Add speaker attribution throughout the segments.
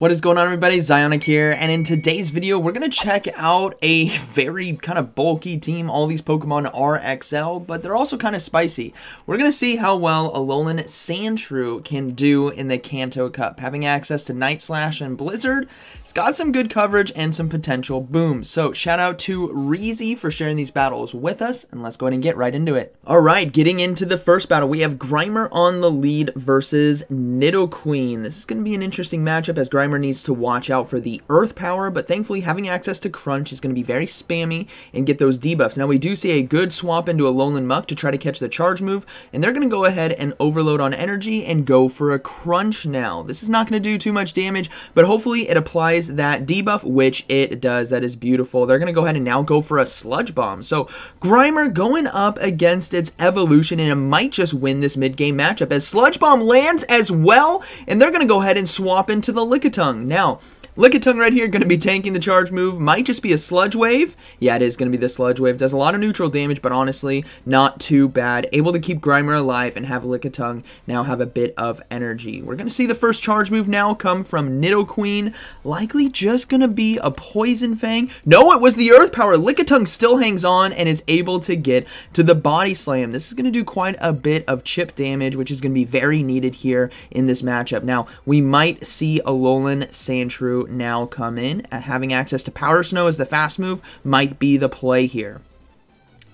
Speaker 1: What is going on, everybody? ZyoniK here, and in today's video we're going to check out a very kind of bulky team. All these Pokemon are XL, but they're also kind of spicy. We're going to see how well Alolan Sandshrew can do in the Kanto Cup. Having access to Night Slash and Blizzard, it's got some good coverage and some potential booms. So shout out to Reezy for sharing these battles with us, and let's go ahead and get right into it. Alright, getting into the first battle, we have Grimer on the lead versus Nidoqueen. This is going to be an interesting matchup as Grimer needs to watch out for the Earth Power, but thankfully having access to Crunch is going to be very spammy and get those debuffs. Now we do see a good swap into Alolan Muck to try to catch the charge move, and they're going to go ahead and overload on energy and go for a Crunch now. This is not going to do too much damage, but hopefully it applies that debuff, which it does. That is beautiful. They're going to go ahead and now go for a Sludge Bomb. So Grimer going up against its evolution, and it might just win this mid-game matchup as Sludge Bomb lands as well, and they're going to go ahead and swap into the Lickitung. Now, Lickitung right here going to be tanking the charge move. Might just be a Sludge Wave. Yeah, it is going to be the Sludge Wave. Does a lot of neutral damage, but honestly, not too bad. Able to keep Grimer alive and have Lickitung now have a bit of energy. We're going to see the first charge move now come from Nidoqueen. Likely just going to be a Poison Fang. No, it was the Earth Power. Lickitung still hangs on and is able to get to the Body Slam. This is going to do quite a bit of chip damage, which is going to be very needed here in this matchup. Now, we might see Alolan Sandshrew now come in. Having access to Powder Snow as the fast move might be the play here.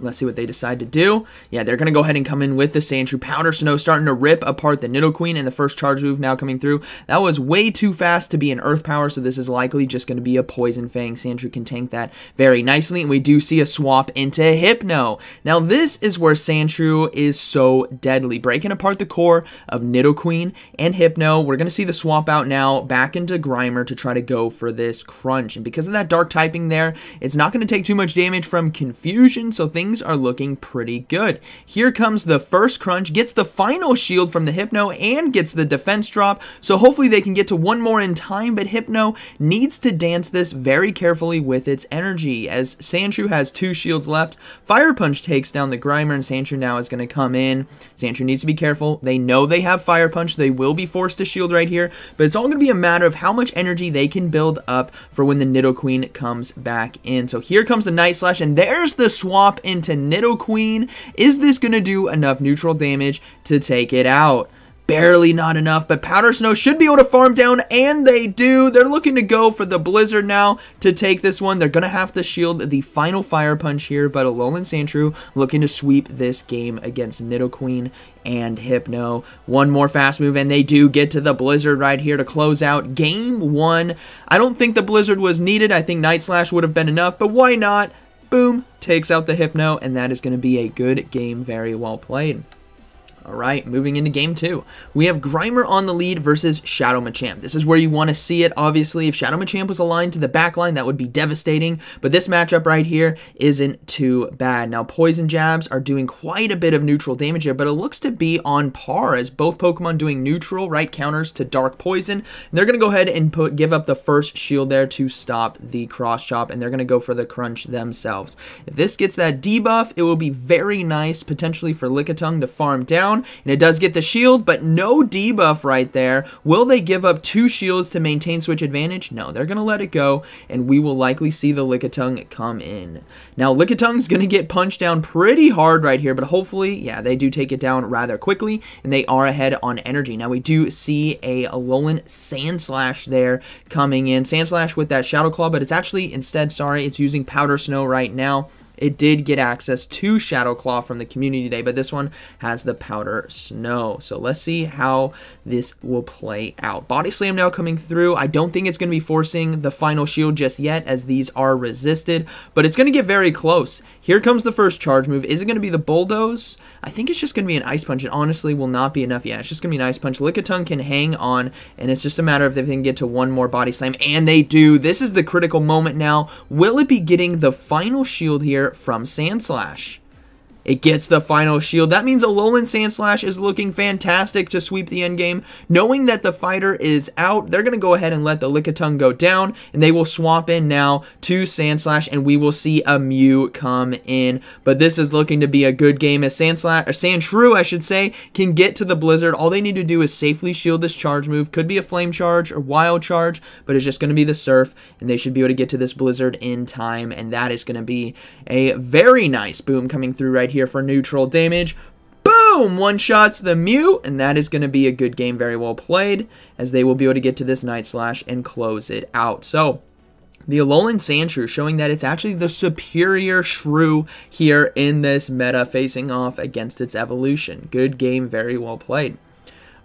Speaker 1: Let's see what they decide to do. Yeah, they're going to go ahead and come in with the Sandshrew. Powder Snow starting to rip apart the Nidoqueen, and the first charge move now coming through. That was way too fast to be an Earth Power, so this is likely just going to be a Poison Fang. Sandshrew can tank that very nicely, and we do see a swap into Hypno. Now, this is where Sandshrew is so deadly. Breaking apart the core of Nidoqueen and Hypno. We're going to see the swap out now back into Grimer to try to go for this Crunch. And because of that dark typing there, it's not going to take too much damage from Confusion, so things are looking pretty good. Here comes the first Crunch, gets the final shield from the Hypno and gets the defense drop, so hopefully they can get to one more in time, but Hypno needs to dance this very carefully with its energy as Sandshrew has 2 shields left. Fire Punch takes down the Grimer, and Sandshrew now is going to come in. Sandshrew needs to be careful. They know they have Fire Punch. They will be forced to shield right here, but it's all going to be a matter of how much energy they can build up for when the Nidoqueen comes back in. So here comes the Night Slash, and there's the swap into Nidoqueen. Is this going to do enough neutral damage to take it out? Barely not enough, but Powder Snow should be able to farm down, and they do. They're looking to go for the Blizzard now to take this one. They're going to have to shield the final Fire Punch here, but Alolan Sandshrew looking to sweep this game against Nidoqueen and Hypno. One more fast move, and they do get to the Blizzard right here to close out game 1. I don't think the Blizzard was needed. I think Night Slash would have been enough, but why not? Boom, takes out the Hypno, and that is going to be a good game. Very well played. Alright, moving into game 2. We have Grimer on the lead versus Shadow Machamp. This is where you want to see it, obviously. If Shadow Machamp was aligned to the back line, that would be devastating. But this matchup right here isn't too bad. Now, Poison Jabs are doing quite a bit of neutral damage here, but it looks to be on par as both Pokemon doing neutral, right, counters to Dark Poison. And they're going to go ahead and give up the first shield there to stop the Cross Chop, and they're going to go for the Crunch themselves. If this gets that debuff, it will be very nice, potentially for Lickitung to farm down. And it does get the shield, but no debuff right there. Will they give up 2 shields to maintain switch advantage? No, they're going to let it go, and we will likely see the Lickitung come in. Now, Lickitung's going to get punched down pretty hard right here, but hopefully, yeah, they do take it down rather quickly, and they are ahead on energy. Now, we do see a Alolan Sandslash there coming in. Sandslash with that Shadow Claw, but it's actually, instead, sorry, it's using Powder Snow right now. It did get access to Shadow Claw from the community day, but this one has the Powder Snow. So let's see how this will play out. Body Slam now coming through. I don't think it's going to be forcing the final shield just yet, as these are resisted, but it's going to get very close. Here comes the first charge move. Is it going to be the Bulldoze? I think it's just going to be an Ice Punch. It honestly will not be enough. Yeah, it's just going to be an Ice Punch. Lickitung can hang on, and it's just a matter of if they can get to one more Body Slam, and they do. This is the critical moment now. Will it be getting the final shield here from Sandslash? It gets the final shield. That means Alolan Sandslash is looking fantastic to sweep the endgame. Knowing that the fighter is out, they're going to go ahead and let the Lickitung go down, and they will swap in now to Sandslash, and we will see a Mew come in. But this is looking to be a good game as Sandshrew, I should say, can get to the Blizzard. All they need to do is safely shield this charge move. Could be a Flame Charge or Wild Charge, but it's just going to be the Surf, and they should be able to get to this Blizzard in time, and that is going to be a very nice boom coming through right here for neutral damage. Boom! One-shots the Mew, and that is going to be a good game, very well played, as they will be able to get to this Night Slash and close it out. So, the Alolan Sandshrew showing that it's actually the superior Shrew here in this meta, facing off against its evolution. Good game, very well played.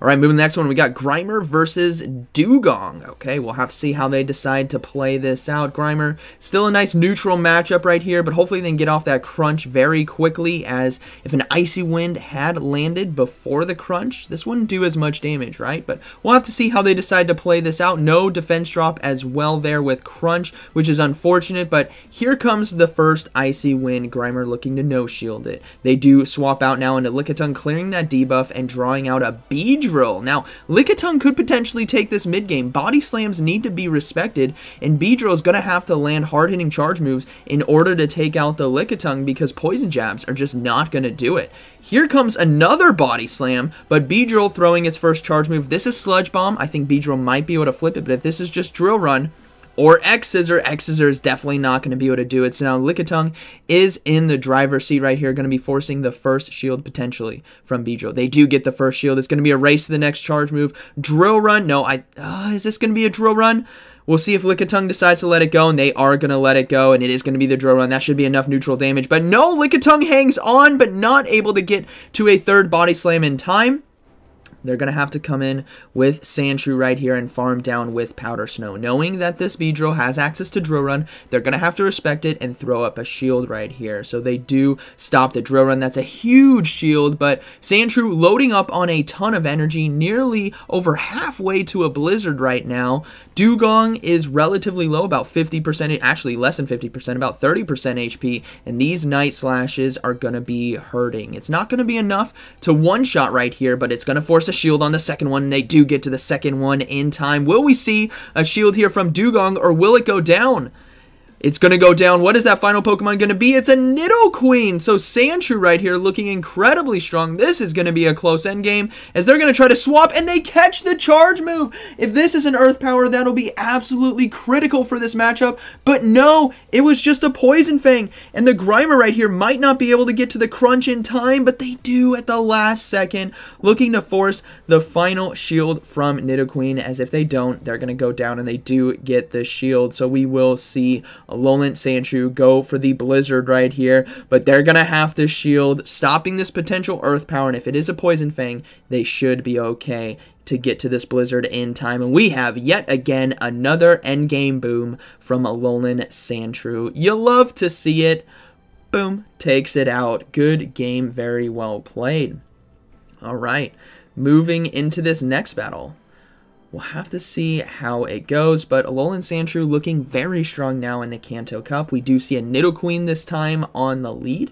Speaker 1: Alright, moving to the next one, we got Grimer versus Dugong. Okay, we'll have to see how they decide to play this out. Grimer, still a nice neutral matchup right here, but hopefully they can get off that crunch very quickly, as if an Icy Wind had landed before the crunch, this wouldn't do as much damage, right? But we'll have to see how they decide to play this out. No defense drop as well there with crunch, which is unfortunate, but here comes the first Icy Wind. Grimer looking to no-shield it. They do swap out now into Lickitung, clearing that debuff and drawing out a Beedrill. Now, Lickitung could potentially take this mid-game. Body slams need to be respected, and Beedrill is going to have to land hard-hitting charge moves in order to take out the Lickitung, because poison jabs are just not going to do it. Here comes another body slam, but Beedrill throwing its first charge move. This is Sludge Bomb. I think Beedrill might be able to flip it, but if this is just Drill Run or X-Scissor is definitely not going to be able to do it. So now Lickitung is in the driver's seat right here, going to be forcing the first shield potentially from Beedrill. They do get the first shield. It's going to be a race to the next charge move. Drill Run. No, is this going to be a Drill Run? We'll see if Lickitung decides to let it go, and they are going to let it go, and it is going to be the Drill Run. That should be enough neutral damage. But no, Lickitung hangs on, but not able to get to a third body slam in time. They're going to have to come in with Sandshrew right here and farm down with Powder Snow. Knowing that this Beedrill has access to Drill Run, they're going to have to respect it and throw up a shield right here. So they do stop the Drill Run. That's a huge shield, but Sandshrew loading up on a ton of energy, nearly over halfway to a Blizzard right now. Dugong is relatively low, about 50%, actually less than 50%, about 30% HP, and these Night Slashes are going to be hurting. It's not going to be enough to one-shot right here, but it's going to force a shield on the second one, and they do get to the second one in time. Will we see a shield here from Dugong, or will it go down? It's going to go down. What is that final Pokemon going to be? It's a Nidoqueen. So Sandshrew right here looking incredibly strong. This is going to be a close end game, as they're going to try to swap, and they catch the charge move. If this is an Earth Power, that'll be absolutely critical for this matchup. But no, it was just a Poison Fang. And the Grimer right here might not be able to get to the crunch in time, but they do at the last second, looking to force the final shield from Nidoqueen, as if they don't, they're going to go down, and they do get the shield. So we will see Alolan Sandshrew go for the Blizzard right here, but they're going to have to shield, stopping this potential Earth Power, and if it is a Poison Fang, they should be okay to get to this Blizzard in time. And we have yet again another endgame boom from Alolan Sandshrew. You love to see it. Boom, takes it out. Good game, very well played. All right, moving into this next battle. We'll have to see how it goes, but Alolan Sandshrew looking very strong now in the Kanto Cup. We do see a Nidoqueen this time on the lead.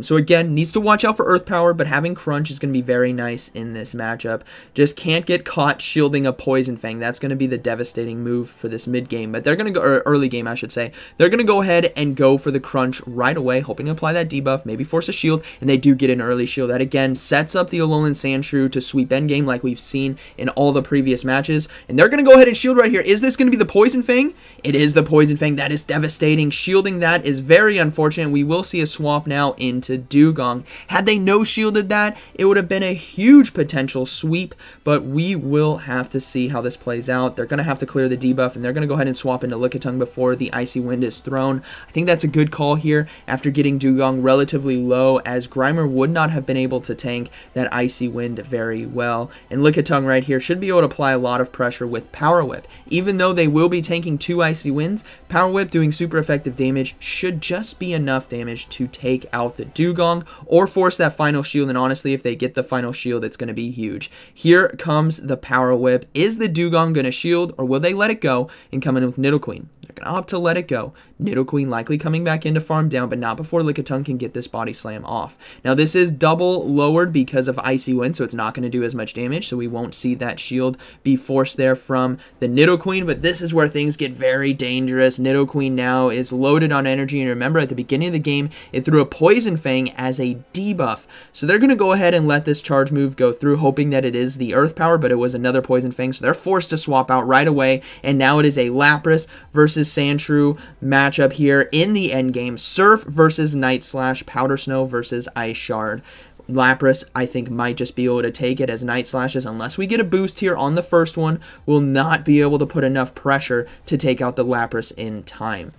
Speaker 1: So again, needs to watch out for Earth Power, but having Crunch is going to be very nice in this matchup. Just can't get caught shielding a Poison Fang. That's going to be the devastating move for this mid game. But they're going to go, or early game I should say. They're going to go ahead and go for the Crunch right away, hoping to apply that debuff, maybe force a shield, and they do get an early shield. That again sets up the Alolan Sandshrew to sweep endgame like we've seen in all the previous matches. And they're going to go ahead and shield right here. Is this going to be the Poison Fang? It is the Poison Fang. That is devastating. Shielding that is very unfortunate. We will see a swap now into Dugong. Had they no shielded that, it would have been a huge potential sweep, but we will have to see how this plays out. They're going to have to clear the debuff, and they're going to go ahead and swap into Lickitung before the Icy Wind is thrown. I think that's a good call here after getting Dugong relatively low, as Grimer would not have been able to tank that Icy Wind very well. And Lickitung right here should be able to apply a lot of pressure with Power Whip. Even though they will be tanking 2 Icy Winds, Power Whip doing super effective damage should just be enough damage to take out the Dugong or force that final shield. And honestly, if they get the final shield, it's going to be huge. Here comes the Power Whip. Is the Dugong going to shield, or will they let it go and come in with Nidoqueen? They're going to opt to let it go. Nidoqueen likely coming back in to farm down, but not before Lickitung can get this Body Slam off. Now, this is double lowered because of Icy Wind, so it's not going to do as much damage, so we won't see that shield be forced there from the Nidoqueen, but this is where things get very dangerous. Nidoqueen now is loaded on energy, and remember, at the beginning of the game, it threw a Poison Fang as a debuff, so they're going to go ahead and let this charge move go through, hoping that it is the Earth Power, but it was another Poison Fang, so they're forced to swap out right away, and now it is a Lapras versus Sandshrew matchup here in the end game. Surf versus Night Slash, Powder Snow versus Ice Shard. Lapras, I think, might just be able to take it, as Night Slashes, unless we get a boost here on the first one, will not be able to put enough pressure to take out the Lapras in time.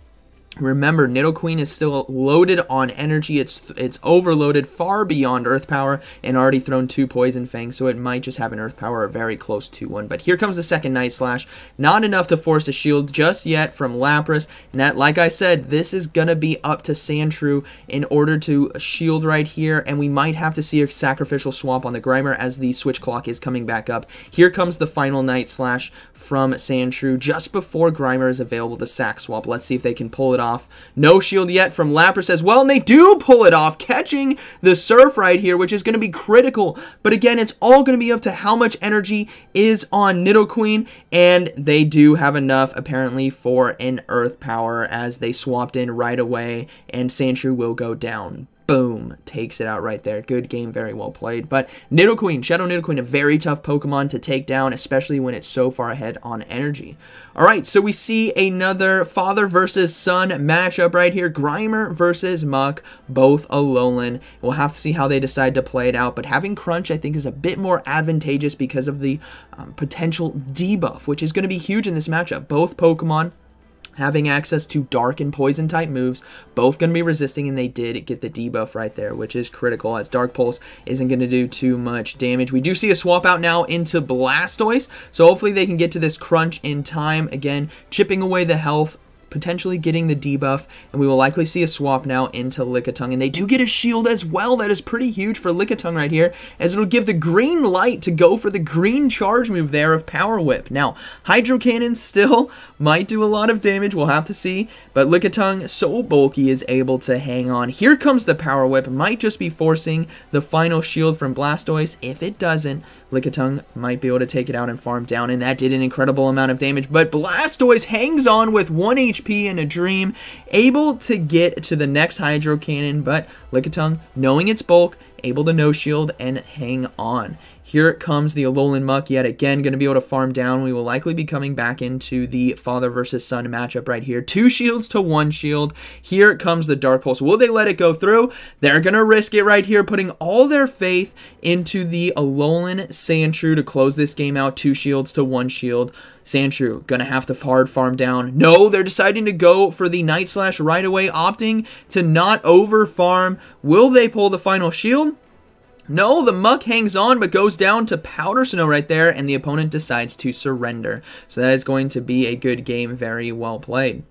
Speaker 1: Remember, Nidoqueen is still loaded on energy. It's overloaded far beyond Earth Power and already thrown 2 Poison Fangs, so it might just have an Earth Power or very close to one. But here comes the second Night Slash. Not enough to force a shield just yet from Lapras. And that, like I said, this is going to be up to Sandshrew in order to shield right here. And we might have to see a sacrificial swap on the Grimer as the switch clock is coming back up. Here comes the final Night Slash from Sandshrew just before Grimer is available to sack swap. Let's see if they can pull it off. No shield yet from Lapras as well, and they do pull it off, catching the Surf right here, which is going to be critical. But again, it's all going to be up to how much energy is on Nidoqueen, and they do have enough, apparently, for an Earth Power as they swapped in right away, and Sandshrew will go down. Boom, takes it out right there. Good game, very well played. But Nidoqueen, Shadow Nidoqueen, a very tough Pokemon to take down, especially when it's so far ahead on energy. Alright, so we see another father versus son matchup right here. Grimer versus Muck, both Alolan. We'll have to see how they decide to play it out, but having Crunch, I think, is a bit more advantageous because of the potential debuff, which is going to be huge in this matchup. Both Pokemon having access to Dark and Poison type moves, both going to be resisting, and they did get the debuff right there, which is critical, as Dark Pulse isn't going to do too much damage. We do see a swap out now into Blastoise, so hopefully they can get to this Crunch in time, again, chipping away the health, potentially getting the debuff, and we will likely see a swap now into Lickitung, and they do get a shield as well. That is pretty huge for Lickitung right here, as it'll give the green light to go for the green charge move there of Power Whip. Now, Hydro Cannon still might do a lot of damage, we'll have to see, but Lickitung, so bulky, is able to hang on. Here comes the Power Whip, might just be forcing the final shield from Blastoise. If it doesn't, Lickitung might be able to take it out and farm down, and that did an incredible amount of damage, but Blastoise hangs on with 1 HP in a dream, able to get to the next Hydro Cannon, but Lickitung, knowing its bulk, able to no shield and hang on. Here comes the Alolan Muck, yet again going to be able to farm down. We will likely be coming back into the father versus son matchup right here. 2 shields to 1 shield. Here comes the Dark Pulse. Will they let it go through? They're going to risk it right here, putting all their faith into the Alolan Sandshrew to close this game out. 2 shields to 1 shield. Sandshrew gonna have to hard farm down. No, they're deciding to go for the Night Slash right away, opting to not over farm. Will they pull the final shield? No, the Muck hangs on but goes down to Powder Snow right there, and the opponent decides to surrender. So that is going to be a good game, very well played.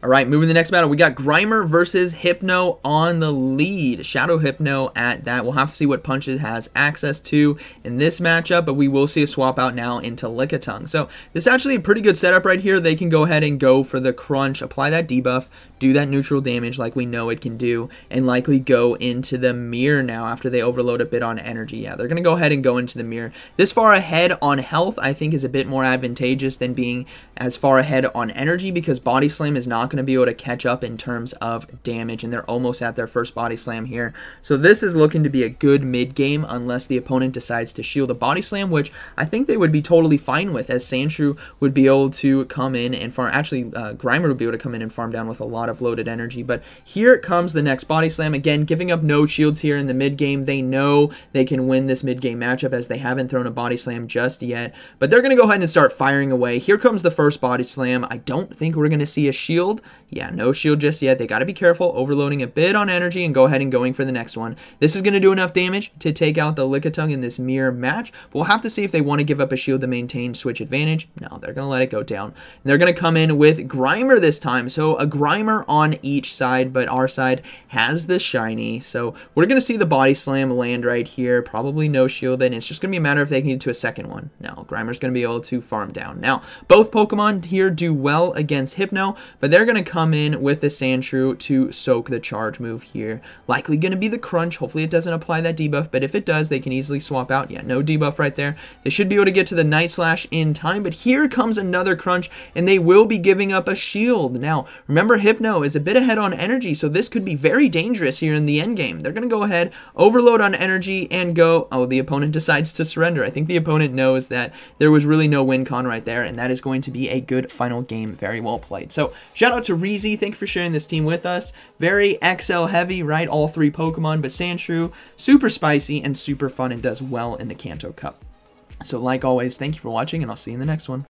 Speaker 1: Alright, moving to the next battle, we got Grimer versus Hypno on the lead. Shadow Hypno at that. We'll have to see what punch it has access to in this matchup, but we will see a swap out now into Lickitung. So this is actually a pretty good setup right here. They can go ahead and go for the Crunch, apply that debuff, do that neutral damage like we know it can do, and likely go into the Mirror now after they overload a bit on energy. Yeah, they're going to go ahead and go into the Mirror. This far ahead on health, I think, is a bit more advantageous than being as far ahead on energy, because Body Slam is not going to be able to catch up in terms of damage, and they're almost at their first Body Slam here. So this is looking to be a good mid game unless the opponent decides to shield a Body Slam, which I think they would be totally fine with, as Sandshrew would be able to come in and farm. Actually, Grimer would be able to come in and farm down with a lot of loaded energy. But here comes the next Body Slam, again giving up no shields here in the mid game. They know they can win this mid game matchup, as they haven't thrown a Body Slam just yet, but they're going to go ahead and start firing away. Here comes the first Body Slam. I don't think we're going to see a shield, shield. Yeah, no shield just yet. They got to be careful, overloading a bit on energy and go ahead and going for the next one. This is going to do enough damage to take out the Lickitung in this mirror match. But we'll have to see if they want to give up a shield to maintain switch advantage. No, they're going to let it go down. And they're going to come in with Grimer this time. So a Grimer on each side, but our side has the shiny. So we're going to see the body slam land right here. Probably no shield, and it's just going to be a matter if they can get to a second one. No, Grimer's going to be able to farm down. Now, both Pokemon here do well against Hypno, but they're going to come in with the Sandshrew to soak the charge move here. Likely going to be the crunch. Hopefully it doesn't apply that debuff, but if it does, they can easily swap out. Yeah, no debuff right there. They should be able to get to the Night Slash in time, but here comes another crunch, and they will be giving up a shield. Now, remember, Hypno is a bit ahead on energy, so this could be very dangerous here in the end game. They're going to go ahead, overload on energy, and go. Oh, the opponent decides to surrender. I think the opponent knows that there was really no win con right there, and that is going to be a good final game. Very well played. So, shout out to Reezy. Thank you for sharing this team with us. Very XL heavy, right? All three Pokemon, but Sandshrew, super spicy and super fun and does well in the Kanto Cup. So, like always, thank you for watching, and I'll see you in the next one.